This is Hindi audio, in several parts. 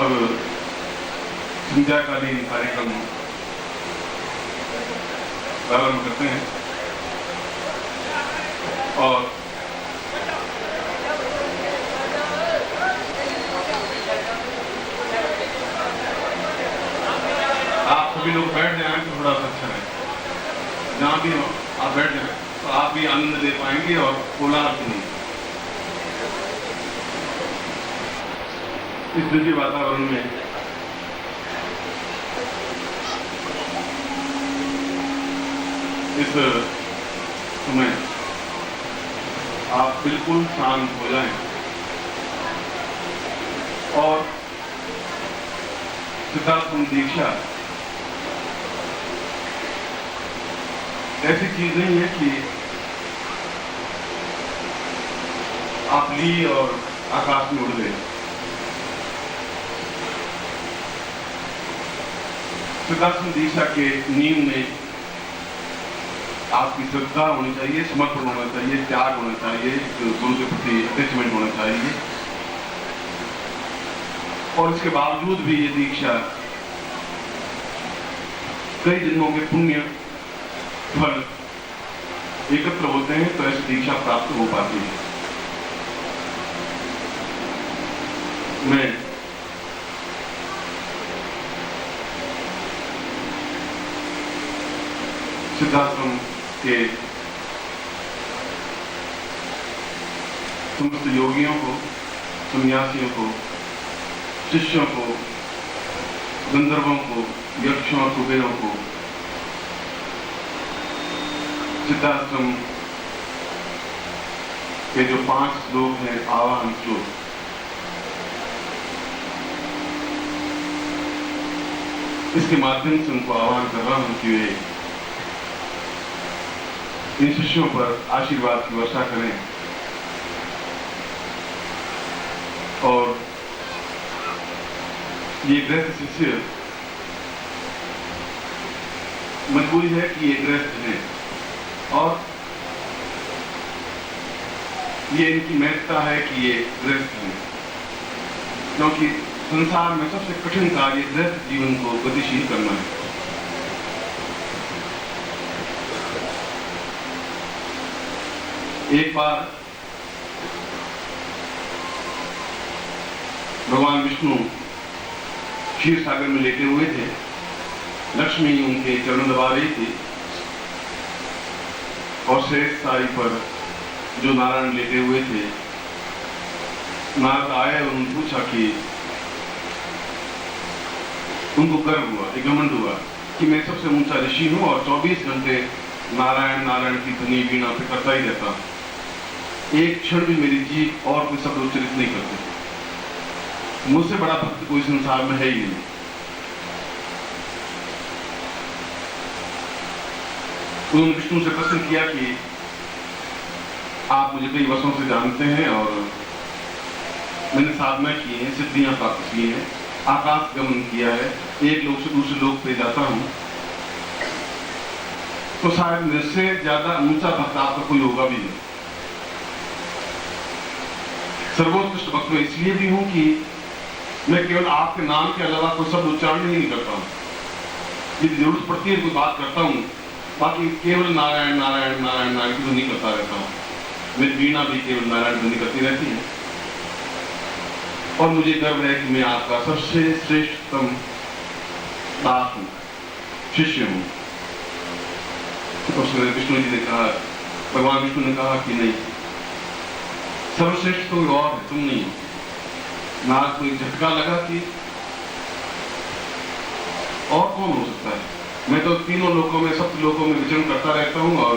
और संध्याकालीन कार्यक्रम प्रारंभ करते हैं और आप सभी लोग बैठ जाएं तो थोड़ा सा अच्छा है। जहां भी हो आप बैठ जाएं तो आप भी आनंद ले पाएंगे और कोलाहल नहीं। इस दिव्य वातावरण में इस समय आप बिल्कुल शांत हो जाएं और सिद्धाश्रम दीक्षा ऐसी चीज नहीं है कि आप ली और आकाश में उड़ गए। सिद्धाश्रम दीक्षा के नींव में आपकी श्रद्धा होनी चाहिए, समर्पण होना चाहिए, त्याग होना चाहिए, गुरु के प्रति अटैचमेंट होना चाहिए। और इसके बावजूद भी ये दीक्षा कई जन्मों के पुण्य फल एकत्र होते हैं तो ऐसी दीक्षा प्राप्त हो पाती है। मैं सिद्धाश्रम के समस्त योगियों को, सन्यासियों को, शिष्यों को, गंधर्वों को, यक्षों और कुबेरों को सिद्धाश्रम के जो 5 श्लोक हैं, आवाहन श्लोक, इसके माध्यम से उनको आह्वान कर रहा हूं कि वे इन शिष्यों पर आशीर्वाद की वर्षा करें और ये गृहस्थ शिष्य मजबूरी है कि ये गृहस्थ हैं और ये इनकी महत्ता है कि ये गृहस्थ हैं, क्योंकि संसार में सबसे कठिन कार्य गृहस्थ जीवन को गतिशील करना है। एक बार भगवान विष्णु क्षीर सागर में लेटे हुए थे। लक्ष्मी उनके चरण दबा रही थी और शेष सारी पर जो नारायण लेटे हुए थे, नारद आए और उन्होंने पूछा कि उनको गर्व हुआ, एक घमंड हुआ कि मैं सबसे ऊंचा ऋषि हूं और 24 घंटे नारायण नारायण की ध्वनि वीणा पे करता ही रहता हूं। एक क्षण भी मेरी जीभ और कोई शब्द उच्चरित नहीं करते। मुझसे बड़ा भक्त कोई संसार में है ही नहीं। उन्होंने विष्णु से प्रश्न किया कि आप मुझे कई वर्षों से जानते हैं और मैंने साधना की है, सिद्धियां प्राप्त की हैं, आकाश गमन किया है, एक लोक से दूसरे लोक पे जाता हूं, तो शायद मुझसे ज्यादा ऊंचा भक्त आपका कोई होगा भी नहीं। सर्वोत्कृष्ट भक्त में इसलिए भी हूं कि मैं केवल आपके नाम के अलावा कोई शब्द उच्चारण ही नहीं करता हूं। यदि जरूरत पड़ती है कोई बात करता हूं, बाकी केवल नारायण नारायण नारायण नारायण की ध्वनि करता रहता हूं। मेरी वीणा भी केवल नारायण ध्वनि करती रहती है और मुझे गर्व है कि मैं आपका सबसे श्रेष्ठतम दास हूं, शिष्य हूं। तो विष्णु जी ने कहा, भगवान विष्णु ने कहा कि नहीं, सर्वश्रेष्ठ कोई और है, तुम नहीं हो। नारद को एक झटका लगा कि और कौन हो सकता है, मैं तो तीनों लोकों में, सप्त लोकों में विचरण करता रहता हूँ और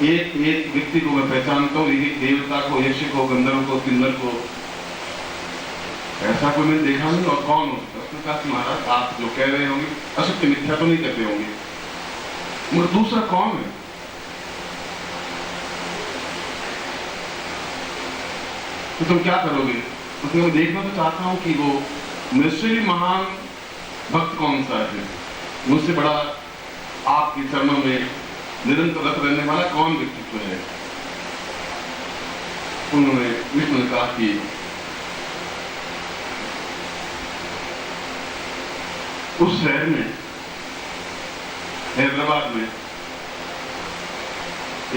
एक एक व्यक्ति को मैं पहचानता हूँ, एक देवता को, यक्ष को, गंधर्व को, किन्नर को, ऐसा कोई मैंने देखा नहीं और कौन हो सकता है। उसने कहा कि महाराज आप जो कह रहे होंगे असत्य मिथ्या तो नहीं कहते होंगे, मगर दूसरा कौन है? तो तुम क्या करोगे? तो मैं देखना तो चाहता हूं कि वो मुझसे भी महान भक्त कौन सा है, मुझसे बड़ा आपके चरणों में निरंतर रत रहने वाला कौन व्यक्तित्व है। उन्होंने विष्णु ने कहा कि उस शहर में, हैदराबाद में,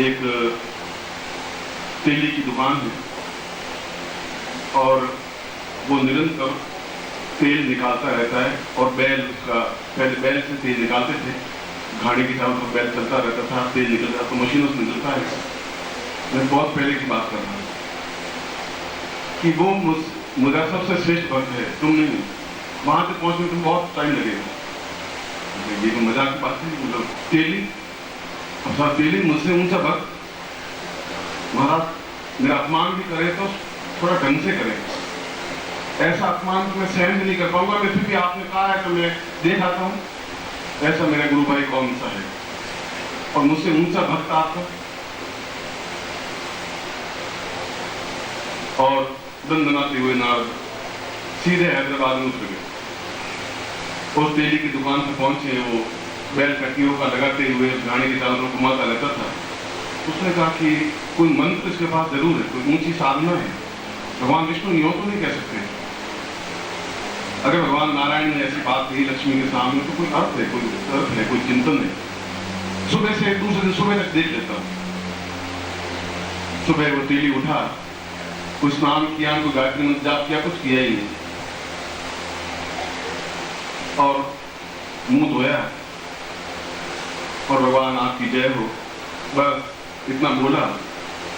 एक तेली की दुकान है और वो निरंतर तेल निकालता रहता है और बैल उसका, पहले बैल से तेल निकालते थे, घाड़ी के चारों तरफ बैल चलता रहता था, तेल निकलता तो मशीनों से निकलता है। मैं बहुत पहले की बात कर रहा हूँ कि वो मुझे सबसे श्रेष्ठ भक्त है, तुम नहीं। वहां तक पहुंचने में बहुत टाइम लगेगा। ये तो मजाक की बात है, मतलब तेली, अब तेली मुझसे ऊंचा भक्त, महाराज मेरा अपमान भी करे तो थोड़ा ढंग से करे, ऐसा अपमान तो मैं सहन भी नहीं कर पाऊंगा। मैं फिर भी आपने कहा है तो मैं देख आता हूं, ऐसा मेरा गुरु भाई कौन सा है और मुझसे ऊंचा भक्त आपका। और दंदनाते हुए नारद सीधे हैदराबाद में उतर गए। उस तेली की दुकान पर पहुंचे, वो बैल कटियों का लगाते हुए गाड़ी के चारों तरफ घुमाता रहता था। उसने कहा कि कोई मंत्र इसके पास जरूर है, कोई ऊंची साधना है। भगवान विष्णु यूं तो नहीं कह सकते। अगर भगवान नारायण ने ऐसी बात कही लक्ष्मी के सामने तो कोई अर्थ है, कोई चिंतन है। सुबह से दूसरे दिन सुबह तक देख लेता हूं। सुबह वो तेली उठा, कोई स्नान किया, कोई गायत्री मंत्र जाप किया, कुछ किया ही नहीं और मुंह धोया और भगवान आपकी जय हो, बस इतना बोला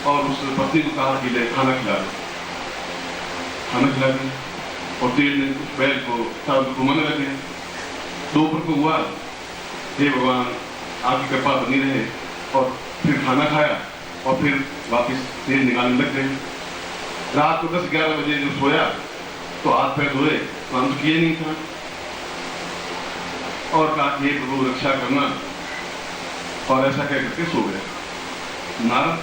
और उस पत्नी को कहा कि ले खाना खिला दो। खाना खिला दिया और तेल ने उस बैल को चारों घुमाने लगे। दोपहर को हुआ, हे भगवान आपकी कृपा बनी रहे, और फिर खाना खाया और फिर वापस तेल निकालने लग गए। रात को 10-11 बजे जब सोया तो हाथ पैर धोए, काम तो किए नहीं था और कहा कि प्रभु रक्षा करना, और ऐसा कह करके सो गए। नारद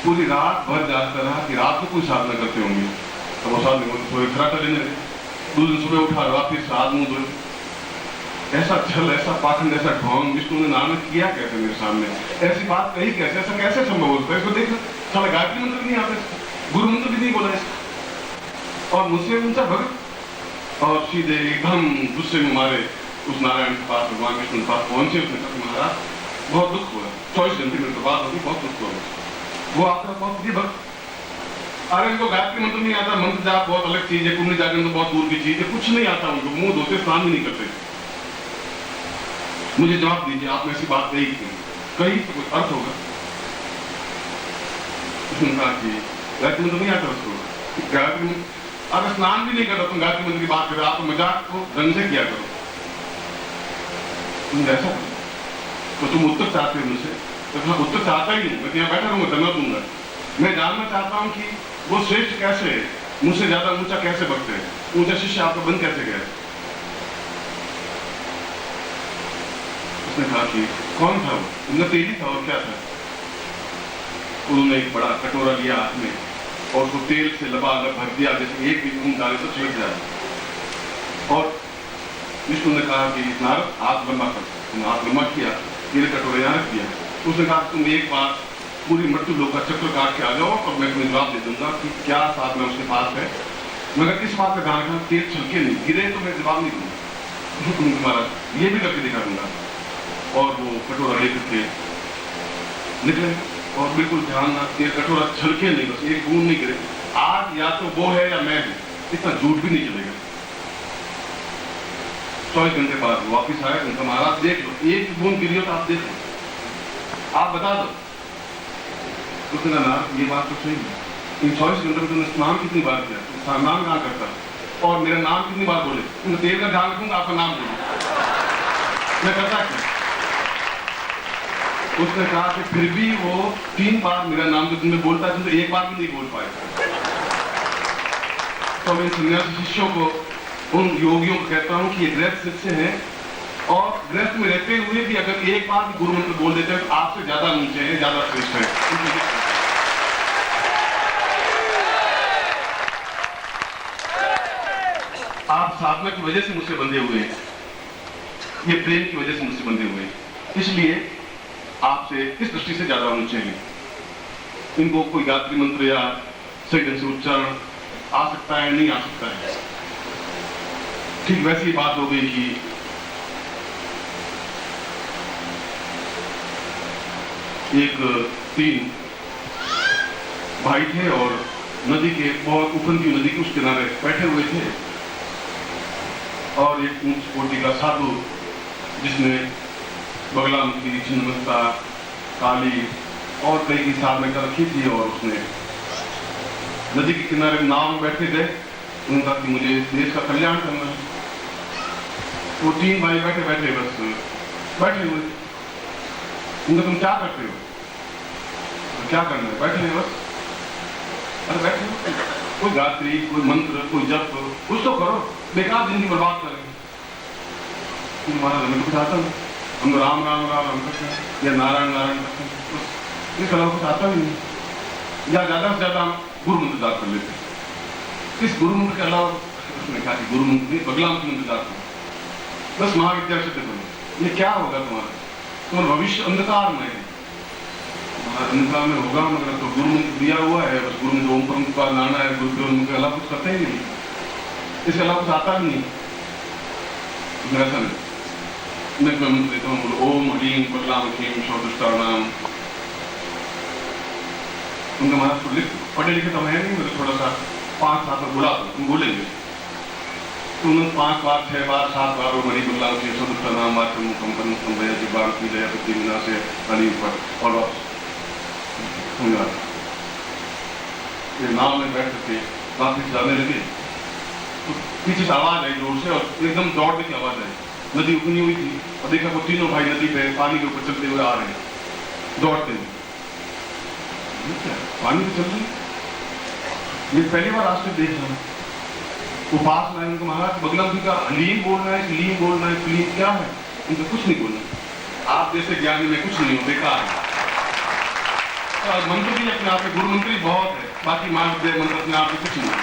पूरी रात भर जागता रहा कि रात को कोई साधना करते होंगे, तो वो साधना सोए खराटा लेने लगे। दूसरे दिन सुबह उठा, वापिस हाथ मुंह धोए। ऐसा छल, ऐसा पाखंड, ऐसा ढोंग विष्णु ने नारद किया कैसे मेरे सामने? ऐसी बात कही कैसे? ऐसा कैसे संभव होता है? इसको देख, साला गायत्री मंत्र भी नहीं आता, गुरु मंत्र भी नहीं बोला इसका, और मुझसे ऊंचा भक्त। और सीधे एकदम गुस्से में मारे उस नारायण के पास, भगवान विष्णु के पास पहुंचे। उसने कहा महाराज बहुत दुख हुआ, 24 घंटे में तो बात होगी, बहुत दुख हुआ। वो आपका बहुत प्रिय भक्त, अरे इनको गायत्री मंत्र नहीं आता, मंत्र जाप बहुत अलग चीज है, कुंडली जागरण तो बहुत दूर की चीज है, कुछ नहीं आता उनको, मुंह धोते स्नान भी नहीं करते। मुझे जवाब दीजिए, आपने ऐसी बात कही क्यों? कहीं तो कुछ अर्थ होगा। उसने कहा कि गायत्री मंत्र नहीं आता उसको, गायत्री अगर स्नान भी नहीं करता तुम गायत्री मंत्र की बात कर रहे हो, आप मजाक को ढंग से किया करो। तुम ऐसा करो तो तुम उत्तर चाहते हो मुझसे? तो मैं उत्तर चाहता ही नहीं, मैं यहाँ बैठा रहूंगा, धन्यवाद दूंगा। मैं जानना चाहता हूँ कि वो श्रेष्ठ कैसे है, मुझसे ज्यादा ऊंचा कैसे भक्त है, ऊंचा शिष्य आपका बन कैसे गया? उसने कहा कि कौन था वो? उनका तेली था और क्या था? उन्होंने एक बड़ा कटोरा लिया हाथ में और उसको तेल से लबालब भर दिया, जैसे एक भी बूंद डाले तो छिड़क जाए। और विष्णु ने कहा कि नारद हाथ लंबा कर। तुमने हाथ लंबा किया, मेरे कटोरे यहाँ रख दिया। उसने कहा तुम एक बार पूरी मृत्यु लोक का चक्कर काट के आ जाओ और मैं तुम्हें जवाब दे दूंगा कि क्या साथ में उसके पास है, मगर इस बात का ध्यान रखना तेल छलके नहीं गिरे तो मैं जवाब नहीं दूंगा, तुम्हारा ये भी करके दिखा दूंगा। और वो कटोरा लेकर के निकले और बिल्कुल ध्यान ना, तेल कटोरा छलके नहीं, बस एक बूंद नहीं गिरे। आज या तो वो है या मैं हूं, इतना झूठ भी नहीं चलेगा। 24 घंटे बाद वापिस आए, उनका महाराज देख लो, एक बूंद गिरी हो तो आप देख लो, आप बता दो। उसने कहा ना ये बात तो सही है, इन 24 घंटे में तुमने स्नान कितनी बार किया? स्नान कहाँ करता? और मेरा नाम कितनी बार बोले? तुमने तेल का ध्यान रखूंगा, आपका नाम बोलो, मैं करता क्या? उसने कहा कि फिर भी वो 3 बार मेरा नाम जो तुमने बोलता है, तुम तो एक बार भी नहीं बोल पाए। तो मैं सन्यासी शिष्यों को, उन योगियों को कहता हूं कि ये गृहस्थ शिष्य हैं और गृहस्थ में रहते हुए भी अगर एक बार भी गुरु मंत्र बोल देते हैं तो आपसे ज्यादा ऊंचे हैं, ज्यादा श्रेष्ठ हैं। आप साधना की वजह से मुझसे बंधे हुए हैं, ये प्रेम की वजह से मुझसे बंधे हुए हैं, इसलिए आपसे इस दृष्टि से ज्यादा ऊंचे हैं। इनको कोई गायत्री मंत्र या सही ढंग से उच्चारण आ सकता है, नहीं आ सकता है। ठीक वैसी बात हो गई कि एक 3 भाई थे और नदी के बहुत उफनती नदी के उस किनारे बैठे हुए थे और एक ऊंच कोटि का साधु जिसने बगलामुखी, छिन्नमस्ता, काली और कई की साधना कर रखी थी और उसने नदी के किनारे नाव में बैठे थे। उन्होंने कहा कि मुझे इस देश का कल्याण करना है। वो 3 भाई बैठे बैठे बस बैठे हुए। उनका तुम क्या करते हो? तो क्या करना है? बैठे हैं बस। अरे बैठे हो, कोई गायत्री, कोई मंत्र, कोई जप, कुछ तो करो, बेकार जिंदगी बर्बाद करेंगे। महाराज हमें कुछ आता नहीं, हम तो राम राम राम राम करते हैं या नारायण नारायण करते हैं, ये कला कुछ आता ही नहीं। या ज्यादा से ज्यादा हम गुरु मंत्र जाप कर लेते हैं। इस गुरु मंत्र के अलावा उसने कहा कि गुरु मंत्र नहीं, बगलामुखी मंत्र जाप करो, बस महाविद्या सिद्ध करो। ये क्या होगा तुम्हारा भविष्य अंधकार में है। अंधकार में होगा मगर तो गुरु मंत्र दिया हुआ है, बस गुरु मंत्र ओम परम का नाना है, गुरु मंत्र के अलावा कुछ करते ही नहीं, इसके अलावा कुछ आता ही नहीं। ऐसा नहीं, मैं मंत्र देता हूँ, बोलो ओम ह्रीं बगलामुखीं शौदुष्टानाम। उनका महाराज को लिख पढ़े लिखे तो है नहीं, मतलब थोड़ा सा 5-7 बार बोला तो तुम बोलेंगे तो उन्होंने 5 बार 6 बार 7 बार वो मणि बगलामुखीं शौदुष्टानाम मातृ मुखम परम भया जी बाण की जय पति विना से अली पर और ये नाव में बैठ करके वापिस जाने लगे तो पीछे से आवाज आई जोर से और एकदम दौड़ने की आवाज आई। नदी उगनी हुई थी और देखा वो 3 भाई नदी पे पानी के ऊपर चलते हुए आ रहे हैं, दौड़ते हुए। क्या पानी पे चल रही, ये पहली बार आज तक देख रहा हूँ। वो पास में उनको महाराज बगलामुखी का लीम बोलना है, लीम बोलना है, लीम क्या है, उनको कुछ नहीं बोलना। आप जैसे ज्ञानी में कुछ नहीं हो, बेकार है। मंत्र भी अपने आप में गुरु मंत्र ही बहुत है, बाकी महाविद्या मंत्र अपने आप में कुछ नहीं है।